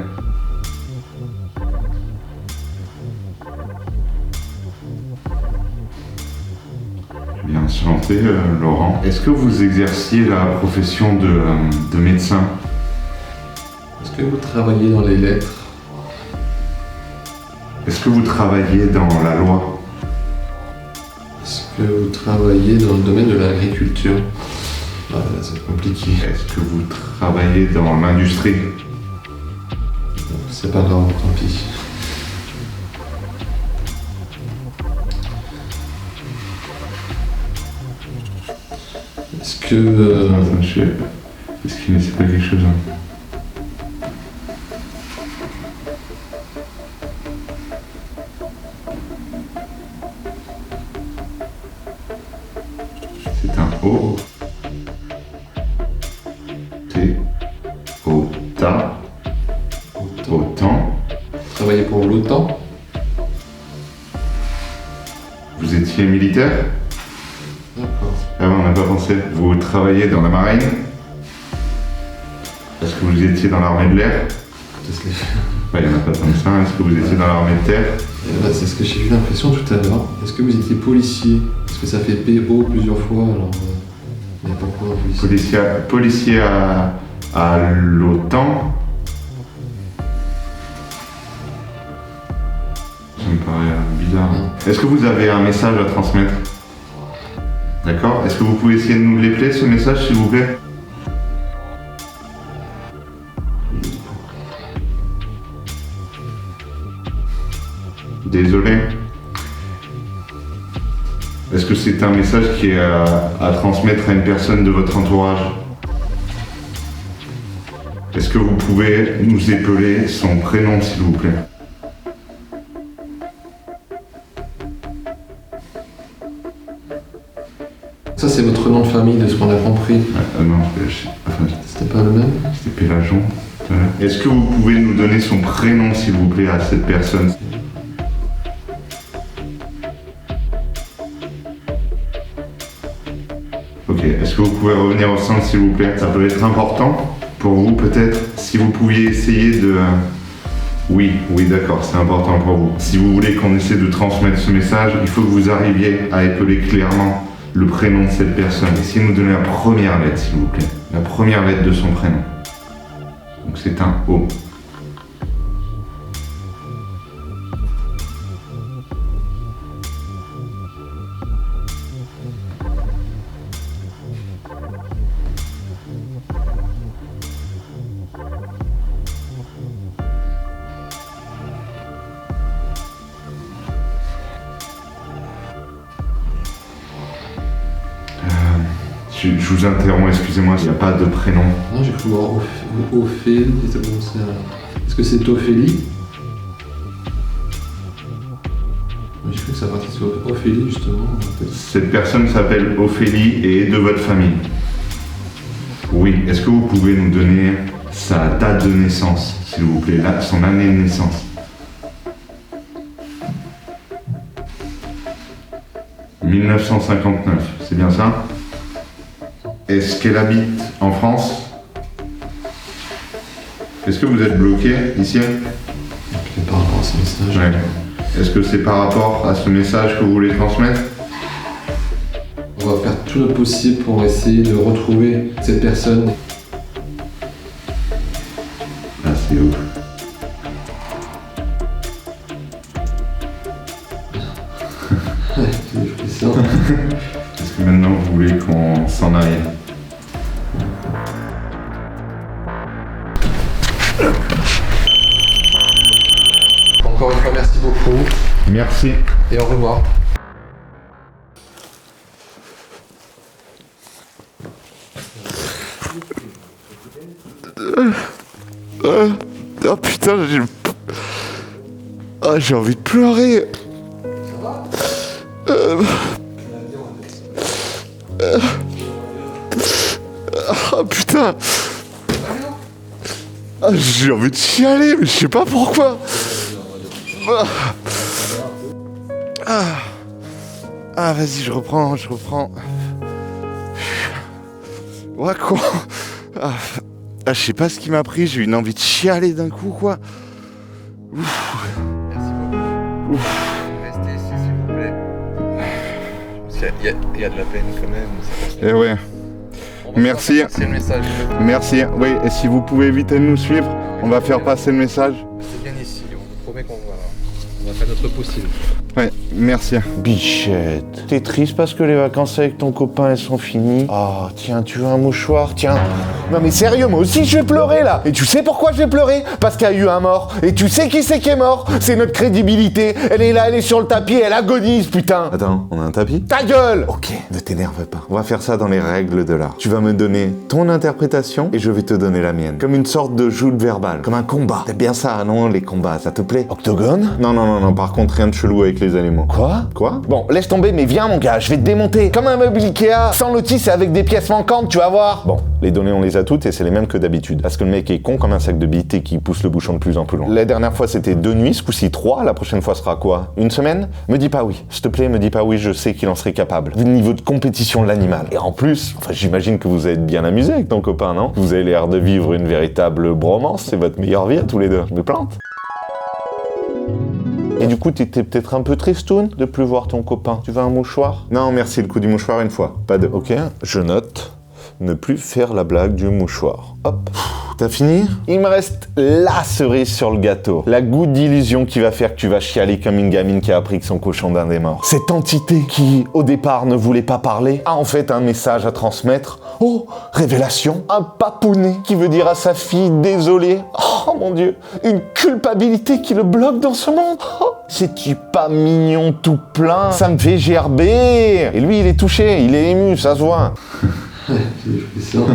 Bien enchanté, Laurent. Est-ce que vous exerciez la profession de médecin? Est-ce que vous travaillez dans les lettres? Est-ce que vous travaillez dans la loi? Est-ce que vous travaillez dans le domaine de l'agriculture? Ah, là, c'est compliqué. Est-ce que vous travaillez dans l'industrie? C'est pas grave, tant pis. Est-ce que... Est-ce qu'il ne sait pas quelque chose? C'est un O. T-O-Ta. Autant. Travaillez pour l'OTAN? Vous étiez militaire? D'accord. Ah bon, on n'a pas pensé. Vous travaillez dans la marine? Est-ce que vous étiez dans l'armée de l'air? Il n'y en a pas tant que ça. Est-ce que vous étiez dans l'armée de terre? C'est ce que j'ai eu l'impression tout à l'heure. Est-ce que vous étiez policier? Parce que ça fait PO plusieurs fois, alors... Mais pourquoi policier? Policier à l'OTAN? Ça me paraît bizarre. Est-ce que vous avez un message à transmettre? D'accord. Est-ce que vous pouvez essayer de nous l'épeler, ce message, s'il vous plaît? Désolé. Est-ce que c'est un message qui est à transmettre à une personne de votre entourage? Est-ce que vous pouvez nous épeler son prénom, s'il vous plaît? Ça, c'est votre nom de famille, de ce qu'on a compris. Non, c'était pas le même? C'était Pélagon. Est-ce que vous pouvez nous donner son prénom, s'il vous plaît, à cette personne? Ok, est-ce que vous pouvez revenir au centre, s'il vous plaît? Ça peut être important pour vous, peut-être? Si vous pouviez essayer de... Oui, d'accord, c'est important pour vous. Si vous voulez qu'on essaie de transmettre ce message, il faut que vous arriviez à épeler clairement le prénom de cette personne. Essayez de nous donner la première lettre, s'il vous plaît. La première lettre de son prénom. Donc c'est un O. Je vous interromps, excusez-moi, il n'y a pas de prénom. Non, j'ai cru voir Ophélie. Est-ce que c'est Ophélie? J'ai cru que que ça participe à Ophélie, justement. Cette personne s'appelle Ophélie et est de votre famille. Oui, est-ce que vous pouvez nous donner sa date de naissance, s'il vous plaît, là, son année de naissance? « 1959, c'est bien ça? Est-ce qu'elle habite en France? Est-ce que vous êtes bloqué ici? Peut-être par rapport à ce message. Ouais. Est-ce que c'est par rapport à ce message que vous voulez transmettre? On va faire tout notre possible pour essayer de retrouver cette personne. Ah, c'est ouf. J'ai des frissons. Est-ce que maintenant vous voulez qu'on s'en aille? Encore une fois, merci beaucoup Merci. et au revoir. Oh putain, j'ai envie de pleurer. Ah putain. Ah, j'ai envie de chialer, mais je sais pas pourquoi. Ah, vas-y, je reprends. Ouais, quoi. Je sais pas ce qui m'a pris, j'ai eu une envie de chialer d'un coup, quoi. Ouf. Merci beaucoup. Ouf. Restez ici, s'il vous plaît. Il y a de la peine quand même. Eh ouais. Merci. C'est le message. Merci. Oui, et si vous pouvez éviter de nous suivre, on va faire passer le message. C'est bien ici, on vous promet qu'on va faire notre possible. Ouais, merci. Bichette, t'es triste parce que les vacances avec ton copain elles sont finies? Ah, tiens, tu veux un mouchoir? Tiens. Non mais sérieux, moi aussi je vais pleurer là. Et tu sais pourquoi je vais pleurer? Parce qu'il y a eu un mort. Et tu sais qui c'est qui est mort? C'est notre crédibilité. Elle est là, elle est sur le tapis, elle agonise, putain. Attends, on a un tapis? Ta gueule! Ok, ne t'énerve pas. On va faire ça dans les règles de l'art. Tu vas me donner ton interprétation et je vais te donner la mienne. Comme une sorte de joute verbale, comme un combat. T'aimes bien ça, non? Les combats, ça te plaît? Octogone? Non, par contre rien de chelou avec les animaux. Quoi? Bon, laisse tomber, mais viens mon gars, je vais te démonter. Comme un meuble Ikea, sans lotis et avec des pièces manquantes, tu vas voir. Bon, les données on les a toutes et c'est les mêmes que d'habitude. Parce que le mec est con comme un sac de billes et qui pousse le bouchon de plus en plus loin. La dernière fois c'était 2 nuits, ce coup-ci 3, la prochaine fois sera quoi? 1 semaine? Me dis pas oui. S'il te plaît, me dis pas oui, je sais qu'il en serait capable. Vu le niveau de compétition de l'animal. Et en plus, j'imagine que vous êtes bien amusé avec ton copain, non? Vous avez l'air de vivre une véritable bromance, c'est votre meilleure vie à tous les deux. Je me plante? Et du coup, t'étais peut-être un peu tristoun de plus voir ton copain. Tu veux un mouchoir? Non, merci, le coup du mouchoir une fois. Pas deux. Ok, je note. Ne plus faire la blague du mouchoir. Hop. T'as fini? Il me reste la cerise sur le gâteau. La goutte d'illusion qui va faire que tu vas chialer comme une gamine qui a appris que son cochon d'Inde est mort. Cette entité qui, au départ, ne voulait pas parler, a en fait un message à transmettre. Oh, révélation! Un papounet qui veut dire à sa fille désolé. Oh mon Dieu, une culpabilité qui le bloque dans ce monde. Oh, c'est-tu pas mignon tout plein? Ça me fait gerber. Et lui, il est touché, il est ému, ça se voit. J'ai des frissons.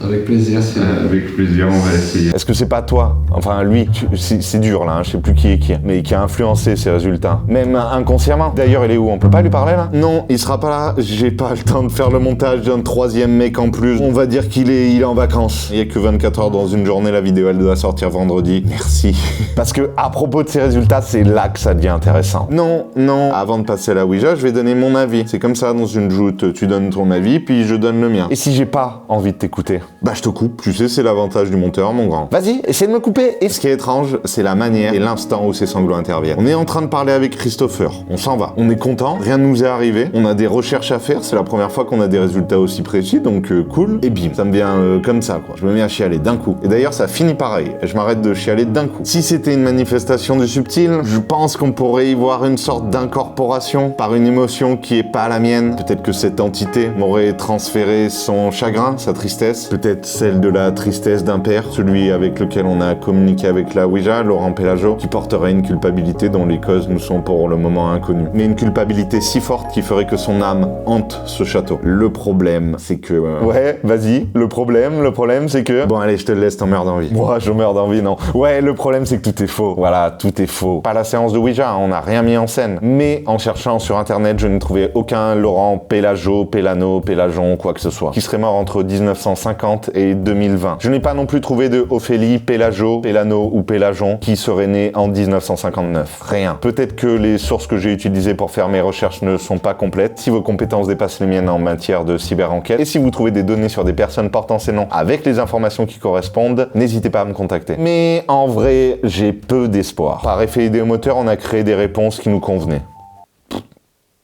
Avec plaisir, Avec plaisir, on va essayer. Est-ce que c'est pas toi? Enfin, lui, c'est dur là, hein, je sais plus qui est qui, mais qui a influencé ces résultats. Même inconsciemment. D'ailleurs, il est où? On peut pas lui parler là? Non, il sera pas là. J'ai pas le temps de faire le montage d'un 3e mec en plus. On va dire qu'il est en vacances. Il y a que 24 heures dans une journée, la vidéo elle doit sortir vendredi. Merci. Parce que à propos de ces résultats, c'est là que ça devient intéressant. Non. Avant de passer à la Ouija, je vais donner mon avis. C'est comme ça dans une joute, tu donnes ton avis, puis je donne le mien. Et si j'ai pas envie de t'écouter? Bah je te coupe, tu sais c'est l'avantage du monteur mon grand. Vas-y, essaie de me couper. Et ce qui est étrange, c'est la manière et l'instant où ces sanglots interviennent. On est en train de parler avec Christopher, on s'en va. On est content, rien ne nous est arrivé, on a des recherches à faire, c'est la première fois qu'on a des résultats aussi précis, donc cool. Et bim, ça me vient comme ça quoi. Je me mets à chialer d'un coup. Et d'ailleurs ça finit pareil, je m'arrête de chialer d'un coup. Si c'était une manifestation du subtil, je pense qu'on pourrait y voir une sorte d'incorporation par une émotion qui est pas la mienne. Peut-être que cette entité m'aurait transféré son chagrin, sa tristesse, peut-être peut-être celle de la tristesse d'un père, celui avec lequel on a communiqué avec la Ouija, Laurent Pélageau, qui porterait une culpabilité dont les causes nous sont pour le moment inconnues. Mais une culpabilité si forte qui ferait que son âme hante ce château. Le problème, c'est que... Ouais, vas-y, le problème, c'est que... Bon, allez, je te le laisse, t'en meurs d'envie. Moi, je meurs d'envie, non. Ouais, le problème, c'est que tout est faux. Voilà, tout est faux. Pas la séance de Ouija, on n'a rien mis en scène. Mais en cherchant sur Internet, je n'ai trouvé aucun Laurent Pélageau, Pélano, Pélageon, quoi que ce soit, qui serait mort entre 1950 et 2020. Je n'ai pas non plus trouvé de Ophélie Pélageau, Pélano ou Pélageon qui serait né en 1959. Rien. Peut-être que les sources que j'ai utilisées pour faire mes recherches ne sont pas complètes. Si vos compétences dépassent les miennes en matière de cyber-enquête, et si vous trouvez des données sur des personnes portant ces noms avec les informations qui correspondent, n'hésitez pas à me contacter. Mais en vrai, j'ai peu d'espoir. Par effet idéomoteur, on a créé des réponses qui nous convenaient.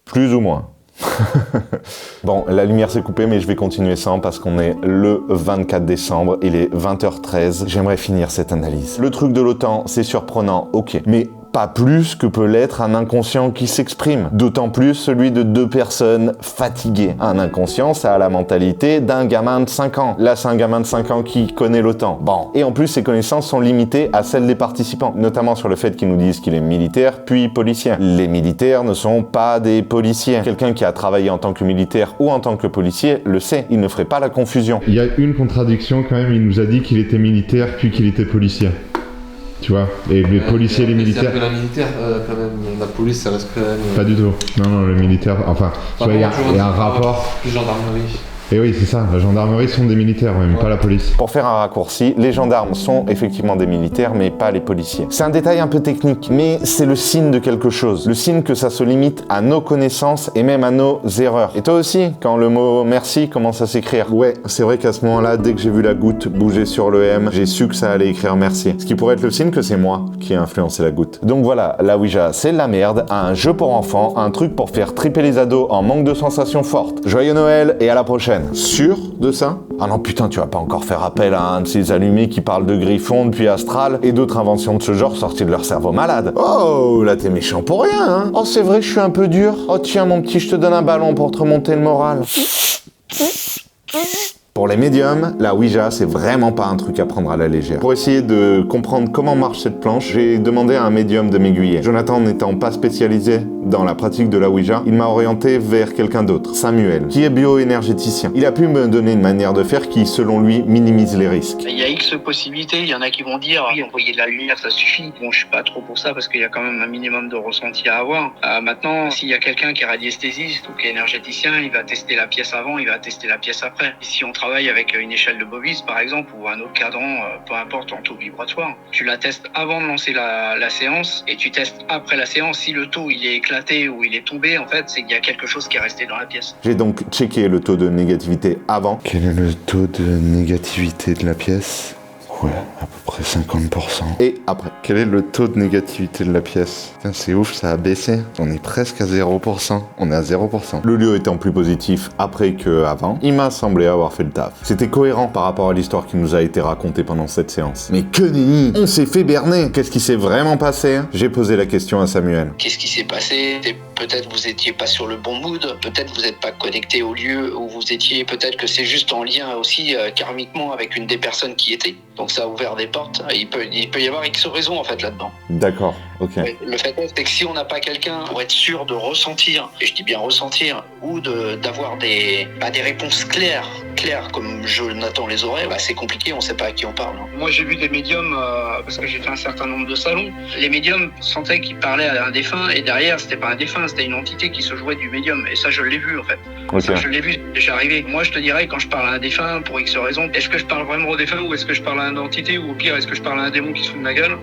Plus ou moins. Bon, la lumière s'est coupée, mais je vais continuer sans parce qu'on est le 24 décembre, il est 20h13. J'aimerais finir cette analyse. Le truc de l'OTAN, c'est surprenant, ok. Mais pas plus que peut l'être un inconscient qui s'exprime. D'autant plus celui de deux personnes fatiguées. Un inconscient, ça a la mentalité d'un gamin de 5 ans. Là, c'est un gamin de 5 ans qui connaît l'OTAN. Bon. Et en plus, ses connaissances sont limitées à celles des participants. Notamment sur le fait qu'ils nous disent qu'il est militaire, puis policier. Les militaires ne sont pas des policiers. Quelqu'un qui a travaillé en tant que militaire ou en tant que policier le sait. Il ne ferait pas la confusion. Il y a une contradiction quand même, il nous a dit qu'il était militaire puis qu'il était policier. Tu vois, et les policiers et les militaires... C'est un peu la militaire quand même, la police ça reste quand même... Pas du tout, non, le militaire, enfin, il y a un rapport... Plus gendarmerie. Et oui, c'est ça, la gendarmerie sont des militaires, même pas la police. Pour faire un raccourci, les gendarmes sont effectivement des militaires, mais pas les policiers. C'est un détail un peu technique, mais c'est le signe de quelque chose. Le signe que ça se limite à nos connaissances et même à nos erreurs. Et toi aussi, quand le mot merci commence à s'écrire. Ouais, c'est vrai qu'à ce moment-là, dès que j'ai vu la goutte bouger sur le M, j'ai su que ça allait écrire merci. Ce qui pourrait être le signe que c'est moi qui ai influencé la goutte. Donc voilà, la Ouija, c'est de la merde, un jeu pour enfants, un truc pour faire triper les ados en manque de sensations fortes. Joyeux Noël et à la prochaine. Sûr de ça? Ah non putain, tu vas pas encore faire appel à un de ces allumés qui parle de Griffon depuis Astral et d'autres inventions de ce genre sorties de leur cerveau malade. Oh, là t'es méchant pour rien, hein? Oh c'est vrai, je suis un peu dur. Oh tiens mon petit, je te donne un ballon pour te remonter le moral. Pour les médiums, la Ouija, c'est vraiment pas un truc à prendre à la légère. Pour essayer de comprendre comment marche cette planche, j'ai demandé à un médium de m'aiguiller. Jonathan n'étant pas spécialisé dans la pratique de la Ouija, il m'a orienté vers quelqu'un d'autre, Samuel, qui est bioénergéticien. Il a pu me donner une manière de faire qui, selon lui, minimise les risques. Il y a X possibilités, il y en a qui vont dire oui, envoyer de la lumière, ça suffit. Bon, je suis pas trop pour ça parce qu'il y a quand même un minimum de ressenti à avoir. Maintenant, s'il y a quelqu'un qui est radiesthésiste ou qui est énergéticien, il va tester la pièce avant, il va tester la pièce après. Et si on travaille avec une échelle de Bobis, par exemple, ou un autre cadran, peu importe, en taux vibratoire, tu la testes avant de lancer la séance et tu testes après la séance. Si le taux il est éclaté ou il est tombé, en fait, c'est qu'il y a quelque chose qui est resté dans la pièce. J'ai donc checké le taux de négativité avant. Quel est le taux de négativité de la pièce? Ouais, à peu près 50%. Et après. Quel est le taux de négativité de la pièce? Putain, c'est ouf, ça a baissé. On est presque à 0%. On est à 0%. Le lieu étant plus positif après que avant, il m'a semblé avoir fait le taf. C'était cohérent par rapport à l'histoire qui nous a été racontée pendant cette séance. Mais que nenni! On s'est fait berner! Qu'est-ce qui s'est vraiment passé? J'ai posé la question à Samuel. Qu'est-ce qui s'est passé? Peut-être vous étiez pas sur le bon mood, peut-être vous n'êtes pas connecté au lieu où vous étiez, peut-être que c'est juste en lien aussi karmiquement avec une des personnes qui étaient. Donc ça a ouvert des portes. Il peut y avoir X raisons en fait là-dedans. D'accord, ok. Mais le fait est que si on n'a pas quelqu'un pour être sûr de ressentir, et je dis bien ressentir, ou d'avoir des réponses claires comme Jonathan les aurait, c'est compliqué, on sait pas à qui on parle. Moi j'ai vu des médiums, parce que j'ai fait un certain nombre de salons, les médiums sentaient qu'ils parlaient à un défunt et derrière c'était pas un défunt, c'était une entité qui se jouait du médium. Et ça je l'ai vu en fait. Okay. Ça je l'ai vu, c'est déjà arrivé. Moi je te dirais quand je parle à un défunt, pour X raisons, est-ce que je parle vraiment au défunt ou est-ce que je parle à une entité ou au pire est-ce que je parle à un démon qui se fout de ma gueule?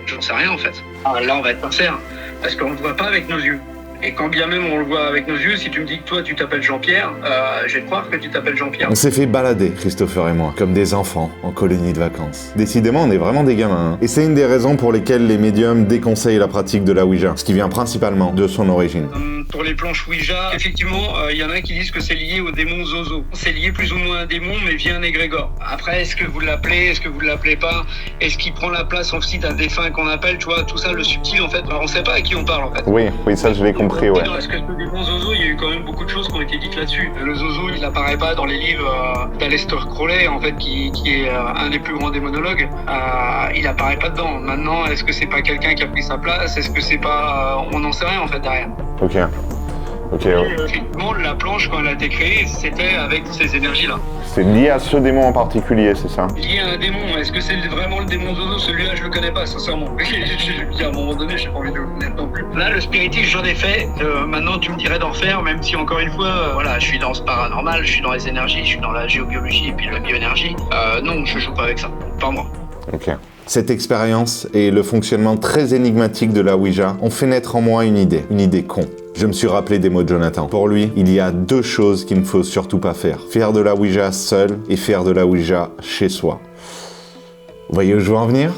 J'en sais rien en fait. Là on va être sincère, parce qu'on ne voit pas avec nos yeux. Et quand bien même on le voit avec nos yeux, si tu me dis que toi tu t'appelles Jean-Pierre, je vais te croire que tu t'appelles Jean-Pierre. On s'est fait balader, Christopher et moi, comme des enfants en colonie de vacances. Décidément, on est vraiment des gamins. Hein. Et c'est une des raisons pour lesquelles les médiums déconseillent la pratique de la Ouija, ce qui vient principalement de son origine. Pour les planches Ouija, effectivement, il y en a qui disent que c'est lié au démon Zozo. C'est lié plus ou moins à un démon, mais via un égrégore. Après, est-ce que vous l'appelez, est-ce que vous ne l'appelez pas? Est-ce qu'il prend la place aussi d'un défunt qu'on appelle? Tu vois, tout ça, le subtil, en fait, on ne sait pas à qui on parle, en fait. Oui, ça je l'ai compris. compris, ouais. Parce que le démon Zozo, il y a eu quand même beaucoup de choses qui ont été dites là-dessus. Le Zozo, il apparaît pas dans les livres d'Aleister Crowley, en fait, qui est un des plus grands démonologues. Il apparaît pas dedans. Maintenant, est-ce que c'est pas quelqu'un qui a pris sa place? Est-ce que c'est pas... on n'en sait rien, en fait, derrière. Ok. Ok. Effectivement, la planche, quand elle a été créée, c'était avec ces énergies-là. C'est lié à ce démon en particulier, c'est ça? Lié à un démon, est-ce que c'est vraiment le démon Zozo? Celui-là, je le connais pas, sincèrement. À un moment donné, j'ai pas envie de le connaître non plus. Là, le spiritisme, j'en ai fait. Maintenant, tu me dirais d'en faire, même si, encore une fois, voilà, je suis dans ce paranormal, je suis dans les énergies, je suis dans la géobiologie et puis la bioénergie. Non, je joue pas avec ça. Pas moi. Ok. Cette expérience et le fonctionnement très énigmatique de la Ouija ont fait naître en moi une idée con. Je me suis rappelé des mots de Jonathan. Pour lui, il y a 2 choses qu'il ne faut surtout pas faire. Faire de la Ouija seul et faire de la Ouija chez soi. Vous voyez où je veux en venir ?